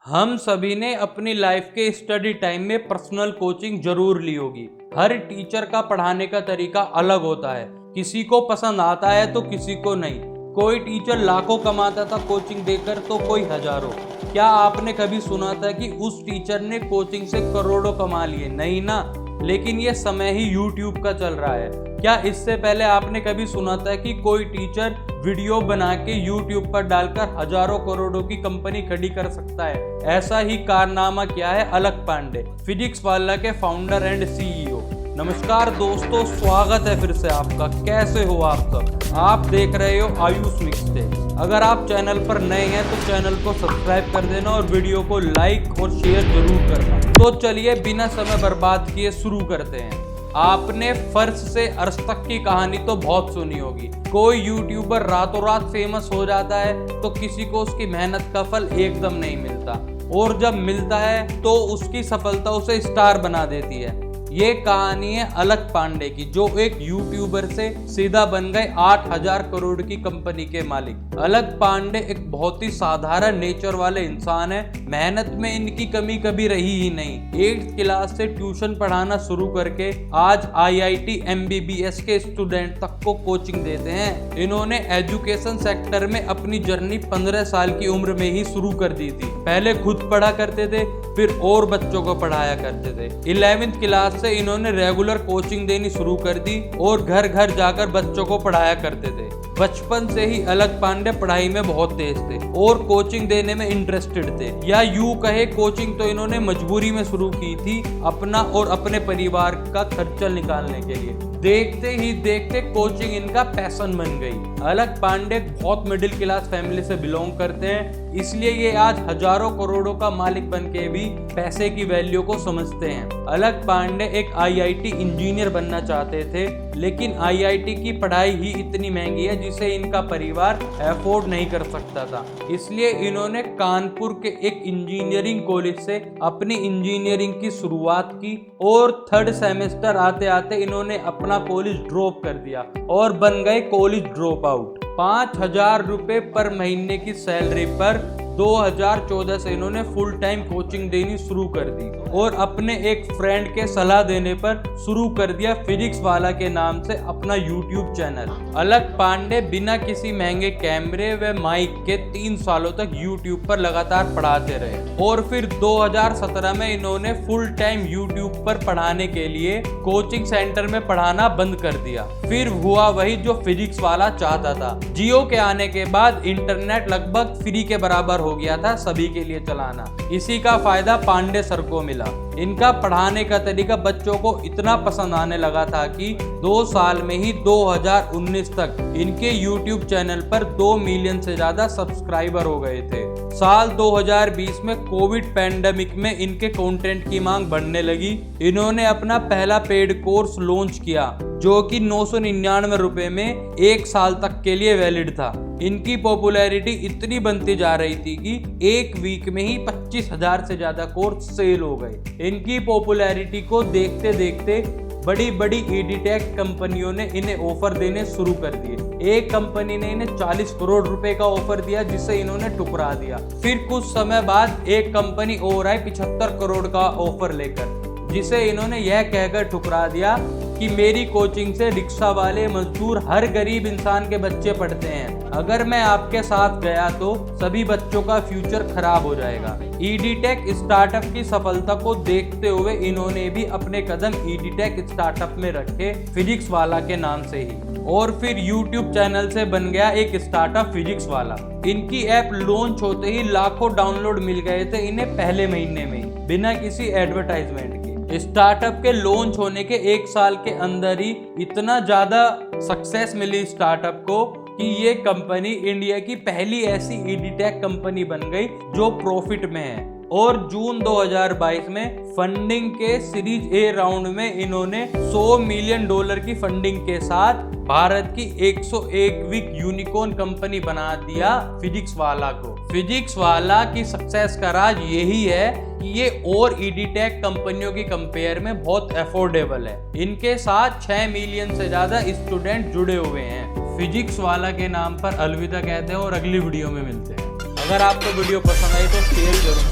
हम सभी ने अपनी लाइफ के स्टडी टाइम में पर्सनल कोचिंग जरूर ली होगी। हर टीचर का पढ़ाने का तरीका अलग होता है, किसी को पसंद आता है तो किसी को नहीं। कोई टीचर लाखों कमाता था कोचिंग देकर तो कोई हजारों। क्या आपने कभी सुना था कि उस टीचर ने कोचिंग से करोड़ों कमा लिए? नहीं ना। लेकिन ये समय ही YouTube का चल रहा है। क्या इससे पहले आपने कभी सुना था कि कोई टीचर वीडियो बना के YouTube पर डालकर हजारों करोड़ों की कंपनी खड़ी कर सकता है? ऐसा ही कारनामा किया है अलख पांडे, फिजिक्स वाला के फाउंडर एंड CEO। नमस्कार दोस्तों, स्वागत है फिर से आपका। कैसे हो आप सब? आप देख रहे हो आयुष मिक्सटेक। अगर आप चैनल पर नए हैं तो चैनल को सब्सक्राइब कर देना और वीडियो को लाइक और शेयर जरूर करना। तो चलिए बिना समय बर्बाद किए शुरू करते हैं। आपने फर्श से अर्श तक की कहानी तो बहुत सुनी होगी। कोई यूट्यूबर रातों रात फेमस हो जाता है तो किसी को उसकी मेहनत का फल एकदम नहीं मिलता, और जब मिलता है तो उसकी सफलता उसे स्टार बना देती है। ये कहानी है अलख पांडे की, जो एक यूट्यूबर से सीधा बन गए 8,000 करोड़ की कंपनी के मालिक। अलख पांडे एक बहुत ही साधारण नेचर वाले इंसान है। मेहनत में इनकी कमी कभी रही ही नहीं। 8th क्लास से ट्यूशन पढ़ाना शुरू करके आज IIT MBBS के स्टूडेंट तक को कोचिंग देते हैं। इन्होंने एजुकेशन सेक्टर में अपनी जर्नी 15 साल की उम्र में ही शुरू कर दी थी। पहले खुद पढ़ा करते थे, फिर और बच्चों को पढ़ाया करते थे। 11th क्लास से इन्होंने रेगुलर कोचिंग देनी शुरू कर दी और घर घर जाकर बच्चों को पढ़ाया करते थे। बचपन से ही अलख पांडे पढ़ाई में बहुत तेज थे और कोचिंग देने में इंटरेस्टेड थे, या यूं कहे कोचिंग तो इन्होंने मजबूरी में शुरू की थी, अपना और अपने परिवार का खर्चा निकालने के लिए। देखते ही देखते कोचिंग इनका पैशन बन गई। अलख पांडे बहुत मिडिल क्लास फैमिली से बिलोंग करते हैं, इसलिए ये आज हजारों करोड़ों का मालिक बन के भी पैसे की वैल्यू को समझते हैं। अलख पांडे एक IIT इंजीनियर बनना चाहते थे, लेकिन IIT की पढ़ाई ही इतनी महंगी है जिसे इनका परिवार अफोर्ड नहीं कर सकता था। इसलिए इन्होंने कानपुर के एक इंजीनियरिंग कॉलेज से अपनी इंजीनियरिंग की शुरुआत की और 3rd सेमेस्टर आते आते इन्होंने अपना कॉलेज ड्रॉप कर दिया और बन गए कॉलेज ड्रॉप आउट। 5,000 रुपए पर महीने की सैलरी पर 2014 से इन्होंने फुल टाइम कोचिंग देनी शुरू कर दी और अपने एक फ्रेंड के सलाह देने पर शुरू कर दिया फिजिक्स वाला के नाम से अपना YouTube चैनल। अलख पांडे बिना किसी महंगे कैमरे व माइक के 3 सालों तक YouTube पर लगातार पढ़ाते रहे और फिर 2017 में इन्होंने फुल टाइम YouTube पर पढ़ाने के लिए कोचिंग सेंटर में पढ़ाना बंद कर दिया। फिर हुआ वही जो फिजिक्स वाला चाहता था। जियो के आने के बाद इंटरनेट लगभग फ्री के बराबर हो गया था सभी के लिए चलाना। इसी का फायदा पांडे सर को मिला। इनका पढ़ाने का तरीका बच्चों को इतना पसंद आने लगा था कि 2 साल में ही 2019 तक इनके YouTube चैनल पर 2 मिलियन से ज्यादा सब्सक्राइबर हो गए थे। साल 2020 में कोविड पैंडेमिक में इनके कंटेंट की मांग बढ़ने लगी। इन्होंने अपना पहला पेड कोर्स लॉन्च किया जो कि 999 रुपए में 1 साल तक के लिए वैलिड था। इनकी पॉपुलैरिटी इतनी बनती जा रही थी कि एक वीक में ही 25,000 से ज्यादा कोर्स सेल हो गए। इनकी पॉपुलैरिटी को देखते देखते बड़ी बड़ी एडीटेक कंपनियों ने इन्हें ऑफर देने शुरू कर दिए। एक कंपनी ने इन्हें 40 करोड़ रुपए का ऑफर दिया जिसे इन्होंने ठुकरा दिया। फिर कुछ समय बाद एक कंपनी और आई 75 करोड़ का ऑफर लेकर, जिसे इन्होंने यह कहकर ठुकरा दिया कि मेरी कोचिंग से रिक्शा वाले, मजदूर, हर गरीब इंसान के बच्चे पढ़ते हैं। अगर मैं आपके साथ गया तो सभी बच्चों का फ्यूचर खराब हो जाएगा। एडीटेक स्टार्टअप की सफलता को देखते हुए इन्होंने भी अपने कदम एडीटेक स्टार्टअप में रखे, फिजिक्स वाला के नाम से ही, और फिर YouTube चैनल से बन गया एक स्टार्टअप फिजिक्स वाला। इनकी ऐप लॉन्च होते ही लाखों डाउनलोड मिल गए थे इन्हें पहले महीने में, बिना किसी एडवर्टाइजमेंट के। स्टार्टअप के लॉन्च होने के 1 साल के अंदर ही इतना ज्यादा सक्सेस मिली स्टार्टअप को कि ये कंपनी इंडिया की पहली ऐसी एडीटेक कंपनी बन गई जो प्रॉफिट में है। और जून 2022 में फंडिंग के सीरीज A राउंड में इन्होंने $100 मिलियन की फंडिंग के साथ भारत की 101वीं यूनिकॉर्न कंपनी बना दिया फिजिक्स वाला को। फिजिक्स वाला की सक्सेस का राज यही है कि ये और एडीटेक कंपनियों की कंपेयर में बहुत अफोर्डेबल है। इनके साथ 6 मिलियन से ज्यादा स्टूडेंट जुड़े हुए हैं। फिजिक्स वाला के नाम पर अलविदा कहते हैं और अगली वीडियो में मिलते हैं। अगर आपको वीडियो पसंद आई तो शेयर जरूर